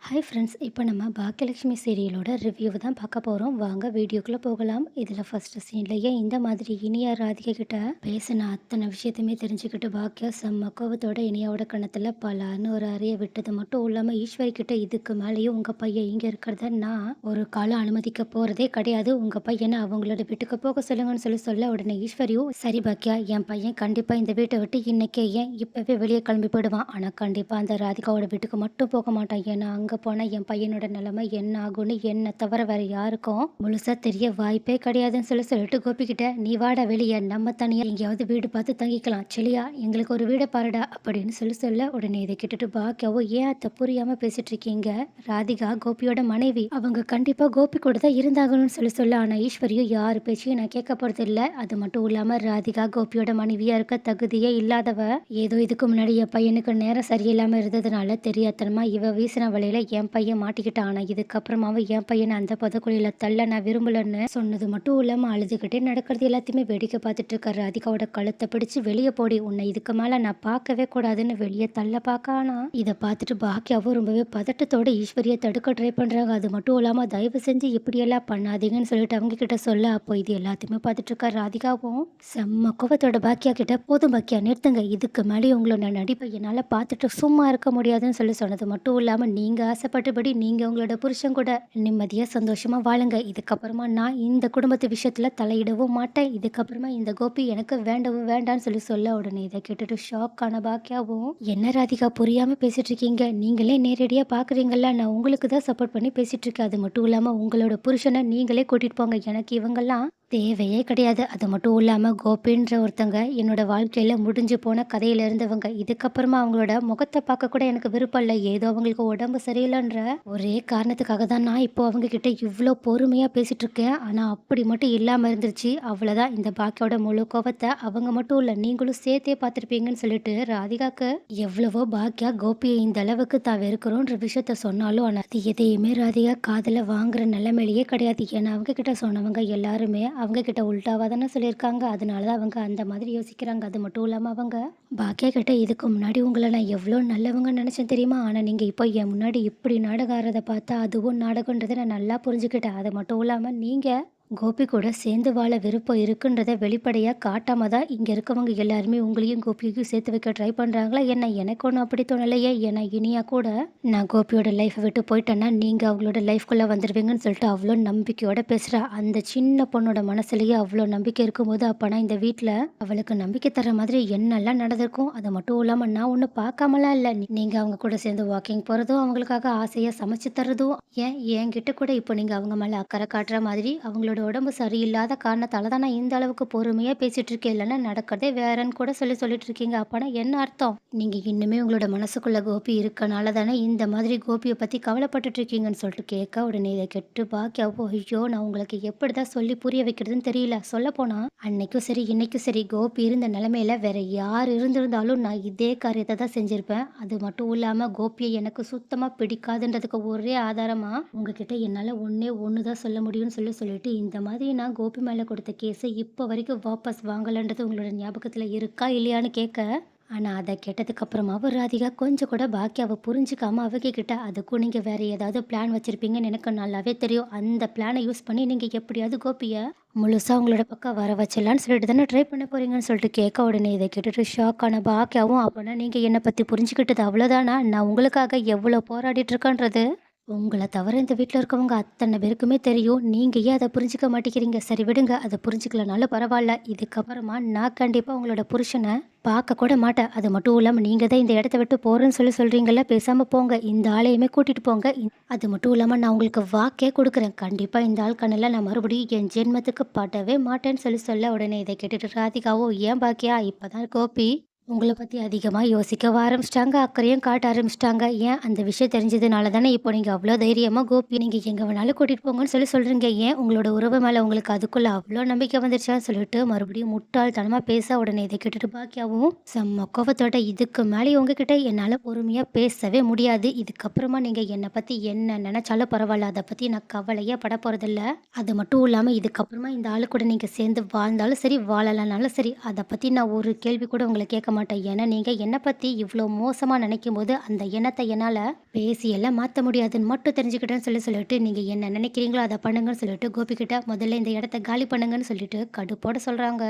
Hi friends, இப்போ நம்ம Baakiyalakshmi சீரியலோட review தான் பார்க்க போகிறோம். வாங்க வீடியோக்குள்ளே போகலாம். இதில் ஃபஸ்ட்டு சீன்லேயே இந்த மாதிரி இனியா ராதிகா கிட்ட பேசின அத்தனை விஷயத்தையுமே தெரிஞ்சுக்கிட்டு பாக்கியா செம்ம கோவத்தோட இனியாவோட கணத்தில் பலான்னு ஒரு அறையை விட்டது மட்டும் இல்லாமல் ஈஸ்வரி கிட்ட இதுக்கு மேலேயும் உங்கள் பையன் இங்கே இருக்கிறத நான் ஒரு காலம் அனுமதிக்க போகிறதே கிடையாது. உங்கள் பையனை அவங்களோட வீட்டுக்கு போக சொல்லுங்கன்னு சொல்ல உடனே ஈஸ்வரியும் சரி பாக்கியா, என் பையன் கண்டிப்பாக இந்த வீட்டை விட்டு இன்னைக்கே ஏன் இப்போவே வெளியே கிளம்பி போயிடுவான். ஆனால் கண்டிப்பாக அந்த ராதிகாவோட வீட்டுக்கு மட்டும் போக மாட்டான். ஏன்னா அங்கே போனால் என் பையனோட நிலைமை என்ன ஆகும்னு என்னை தவிர வேற யாருக்கும் முழுசா தெரிய வாய்ப்பே கிடையாதுன்னு சொல்லிட்டு கோபிக்கிட்ட நீ வாடா வெளியே, நம்ம தனியாக எங்கேயாவது வீடு பார்த்து தங்கிக்கலாம் சரியா, எங்களுக்கு ஒரு வீடை பாருடா அப்படின்னு சொல்ல உடனே இதை கேட்டுட்டு பாக்கியாவோ ஏன் அத்தை புரியாம பேசிட்டு இருக்கீங்க, ராதிகா கோபியோட மனைவி, அவங்க கண்டிப்பா கோபி கூட தான் இருந்தாங்கன்னு சொல்ல ஆனா ஈஸ்வரியும் யாரு பேச்சையும் நான் கேட்க போறது இல்லை. அது மட்டும் இல்லாம ராதிகா கோபியோட மனைவியா இருக்க தகுதியே இல்லாதவ. ஏதோ இதுக்கு முன்னாடி என் பையனுக்கு நேரம் சரியில்லாம இருந்ததுனால தெரியாதனமா இவ வீசின வழியில என் பையன் மாட்டிக்கிட்டான். ஆனா இதுக்கப்புறமாவும் என் பையனை அந்த புதக்குழியில தள்ள நான் விரும்பலன்னு சொன்னது மட்டும் இல்லாம அழுதுகிட்டே நடக்கிறது எல்லாத்தையுமே வேடிக்கை பார்த்துட்டு இருக்க ராதிகாவோட கழுத்தை பிடிச்சு வெளியே போடி, உன்னை இதுக்கு மேல நான் பார்க்கவே கூடாதுன்னு வெளியே தள்ள பார்க்க. ஆனா இதை பார்த்துட்டு பாக்கியாவும் ரொம்பவே பதட்டத்தோட ஈஸ்வரியை தடுக்க ட்ரை பண்றாங்க. அது மட்டும் இல்லாம தயவு செஞ்சு இப்படியெல்லாம் பண்ணாதீங்கன்னு சொல்லிட்டு அவங்க கிட்ட சொல்ல அப்போ இது எல்லாத்தையுமே பார்த்துட்டு இருக்க ராதிகாவும் செம்ம கோவத்தோட பாக்கியா கிட்ட போதும் பாக்கியா நிறுத்துங்க, இதுக்கு மேலே உங்களோட நடிப்பை என்னால் பார்த்துட்டு சும்மா இருக்க முடியாதுன்னு சொன்னது மட்டும் இல்லாமல் நீங்கள் ஆசைப்பட்டபடி நீங்கள் உங்களோட புருஷன் கூட நிம்மதியாக சந்தோஷமாக வாழுங்க. இதுக்கப்புறமா நான் இந்த குடும்பத்து விஷயத்தில் தலையிடவும் மாட்டேன். இதுக்கப்புறமா இந்த கோபி எனக்கு வேண்டவும் வேண்டான்னு சொல்ல உடனே இதை கேட்டுட்டு ஷாக் ஆன பாக்கியாவும் என்ன ராதிகா புரியாமல் பேசிட்டு இருக்கீங்க, நீங்களே நேரடியாக பார்க்குறீங்களா, நான் உங்களுக்கு தான் சப்போர்ட் பண்ணி பேசிட்டு இருக்கேன். அது மட்டும் இல்லாமல் உங்களோட புருஷனை நீங்களே கூட்டிகிட்டு போங்க, எனக்கு இவங்கெல்லாம் தேவையே கிடையாது. அது மட்டும் இல்லாம கோபின்ற ஒருத்தங்க என்னோட வாழ்க்கையில முடிஞ்சு போன கதையில இருந்தவங்க. இதுக்கப்புறமா அவங்களோட முகத்தை பார்க்க கூட எனக்கு விருப்பம் இல்லை. ஏதோ அவங்களுக்கு உடம்பு சரியில்லைன்ற ஒரே காரணத்துக்காக தான் நான் இப்போ அவங்க கிட்ட இவ்வளோ பொறுமையா பேசிட்டு இருக்கேன். ஆனா அப்படி மட்டும் இல்லாம இருந்துருச்சு, அவ்வளவுதான். இந்த பாக்கியோட முழு கோவத்தை அவங்க மட்டும் இல்ல நீங்களும் சேர்த்தே பார்த்துருப்பீங்கன்னு சொல்லிட்டு ராதிகாக்கு எவ்வளவோ பாக்கியா கோபியை இந்த அளவுக்கு தான் வெறுக்கிறோன்ற விஷயத்த சொன்னாலும் ஆனா அது எதையுமே ராதிகா காதுல வாங்குற நிலைமையிலேயே கிடையாது. ஏன்னா அவங்க கிட்ட சொன்னவங்க எல்லாருமே அவங்க கிட்ட உல்டாவா தானே சொல்லியிருக்காங்க. அதனால தான் அவங்க அந்த மாதிரி யோசிக்கிறாங்க. அது மட்டும் இல்லாமல் அவங்க பாக்கியா கிட்ட இதுக்கு முன்னாடி உங்களை நான் எவ்வளோ நல்லவங்கன்னு நினச்சேன் தெரியுமா, ஆனால் நீங்கள் இப்போ என் முன்னாடி இப்படி நாடகம் ஆடுறதை பார்த்தா அதுவும் நாடகன்றதை நான் நல்லா புரிஞ்சுக்கிட்டேன். அது மட்டும் இல்லாமல் நீங்கள் கோபி கூட சேர்ந்து வாழ விருப்பம் இருக்குன்றத வெளிப்படையாக காட்டாம தான் இங்கே இருக்கவங்க எல்லாருமே உங்களையும் கோபியையும் சேர்த்து வைக்க ட்ரை பண்ணுறாங்களா என்ன, எனக்கு ஒன்றும் அப்படி தோணலையே. ஏன்னா இனியா கூட நான் கோபியோட லைஃப்பை விட்டு போயிட்டேன்னா நீங்கள் அவங்களோட லைஃப்குள்ளே வந்துடுவீங்கன்னு சொல்லிட்டு அவ்வளோ நம்பிக்கையோட பேசுகிறா. அந்த சின்ன பொண்ணோட மனசுலேயே அவ்வளோ நம்பிக்கை இருக்கும்போது அப்போனா இந்த வீட்டில் அவளுக்கு நம்பிக்கை தர மாதிரி என்னெல்லாம் நடந்திருக்கும். அது மட்டும் இல்லாமல் நான் ஒன்றும் பார்க்காமலாம் இல்லை, நீங்கள் அவங்க கூட சேர்ந்து வாக்கிங் போகிறதும் அவங்களுக்காக ஆசையாக சமைச்சு தர்றதும் ஏன் என்கிட்ட கூட இப்போ நீங்கள் அவங்க மேலே அக்கறை காட்டுற மாதிரி அவங்களோட உடம்பு சரியில்லாத காரணத்தால தான் நான் இந்த அளவுக்கு பொறுமையா பேசிட்டு இருக்கேன். இல்லைன்னா நடக்கிறதே வேறன்னு கூட சொல்லிட்டு இருக்கீங்க. அப்பனா என்ன அர்த்தம், நீங்க இன்னுமே உங்களோட மனசுக்குள்ள கோபி இருக்கனால தானே இந்த மாதிரி கோபியை பத்தி கவலைப்பட்டுட்டு இருக்கீங்கன்னு சொல்லிட்டு கேட்க உடனே இதை கெட்டு பாக்கியாவோ ஐயோ நான் உங்களுக்கு எப்படிதான் சொல்லி புரிய வைக்கிறதுன்னு தெரியல. சொல்ல போனா அன்னைக்கும் சரி இன்னைக்கும் சரி கோபி இருந்த நிலைமையில வேற யார் இருந்திருந்தாலும் நான் இதே காரியத்தை தான் செஞ்சிருப்பேன். அது மட்டும் இல்லாம கோபியை எனக்கு சுத்தமா பிடிக்காதுன்றதுக்கு ஒரே ஆதாரமா உங்ககிட்ட என்னால ஒன்னே ஒண்ணுதான் சொல்ல முடியும்னு சொல்லிட்டு இந்த மாதிரி நான் கோபி மேலே கொடுத்த கேஸை இப்போ வரைக்கும் வாபஸ் வாங்கலைன்றது உங்களோட ஞாபகத்தில் இருக்கா இல்லையான்னு கேட்க. ஆனால் அதை கேட்டதுக்கு அப்புறமாவும் ராதிகா கொஞ்சம் கூட பாக்கியாவை புரிஞ்சுக்காம அவங்க கிட்ட அதுக்கும் நீங்கள் வேற ஏதாவது பிளான் வச்சிருப்பீங்கன்னு எனக்கு நல்லாவே தெரியும். அந்த பிளானை யூஸ் பண்ணி நீங்கள் எப்படியாவது கோபியை முழுசாக உங்களோட பக்கம் வர வச்சிடலான்னு சொல்லிட்டு தானே ட்ரை பண்ண போறீங்கன்னு சொல்லிட்டு கேட்க உடனே இதை கேட்டுட்டு ஷாக் ஆன பாக்கியாவும் அப்போனா நீங்கள் என்னை பற்றி புரிஞ்சுக்கிட்டது அவ்வளோதானா, நான் உங்களுக்காக எவ்வளோ போராடிட்டு இருக்கேன்றது உங்கள தவிர இந்த வீட்ல இருக்கவங்க அத்தனை பேருக்குமே தெரியும். நீங்க ஏன் அத புரிஞ்சுக்க மாட்டேங்கிறீங்க? சரி விடுங்க. அத புரிஞ்சுக்கலனாலும் பரவால்ல. இதுக்கப்புறமா நான் கண்டிப்பா உங்களோட புருஷன பார்க்க கூட மாட்டேன். அது மட்டும் இல்லாம நீங்க தான் இந்த இடத்த விட்டு போறேன்னு சொல்றீங்கல்ல, பேசாம போங்க. இந்த ஆளையுமே கூட்டிட்டு போங்க. அது மட்டும் இல்லாம நான் உங்களுக்கு வாக்கே குடுக்குறேன். கண்டிப்பா இந்த ஆள் கண்ணுல நான் மறுபடியும் என் ஜென்மத்துக்கு படவே மாட்டேன்னு சொல்ல உடனே இதை கேட்டுட்டு ராதிகாவோ ஏன் பாக்கியா இப்பதான் கோபி உங்கள பத்தி அதிகமா யோசிக்க ஆரம்பிச்சுட்டாங்க. அக்கறையும் காட்ட ஆரம்பிச்சுட்டாங்க. ஏன் அந்த விஷயம் தெரிஞ்சதுனால தானே இப்போ நீங்க அவ்வளோ தைரியமா கோபி நீங்க எங்க வேணாலும் கூட்டிட்டு போங்கன்னு சொல்றீங்க. ஏன் உங்களோட உறவு மேல உங்களுக்கு அதுக்குள்ள அவ்வளோ நம்பிக்கை வந்துருச்சான்னு சொல்லிட்டு மறுபடியும் முட்டாள்தனமா பேச உடனே இதை கேட்டுட்டு பாக்கியாவும் செம்ம கோவத்தோட இதுக்கு மேலே உங்ககிட்ட என்னால பொறுமையா பேசவே முடியாது. இதுக்கப்புறமா நீங்க என்னை பத்தி என்ன நினைச்சாலும் பரவாயில்ல. அதை பத்தி நான் கவலையே பட போறதில்ல. அது மட்டும் இல்லாம இதுக்கப்புறமா இந்த ஆளு கூட நீங்க சேர்ந்து வாழ்ந்தாலும் சரி வாழலனாலும் சரி அதை பத்தி நான் ஒரு கேள்வி கூட உங்களை கேட்க மாட்டேன். ஏன்னா நீங்க என்ன பத்தி இவ்ளோ மோசமா நினைக்கும்போது, அந்த எண்ணத்த என்னால பேசி எல்லாம் மாத்த முடியாதுன்னு மட்டும் தெரிஞ்சுக்கிட்டேன்னு சொல்லிட்டு, நீங்க என்ன நினைக்கிறீங்களோ அத பண்ணுங்கன்னு சொல்லிட்டு கோபிகிட்ட முதல்ல இந்த இடத்த காலி பண்ணுங்கன்னு சொல்லிட்டு கடுப்போட சொல்றாங்க.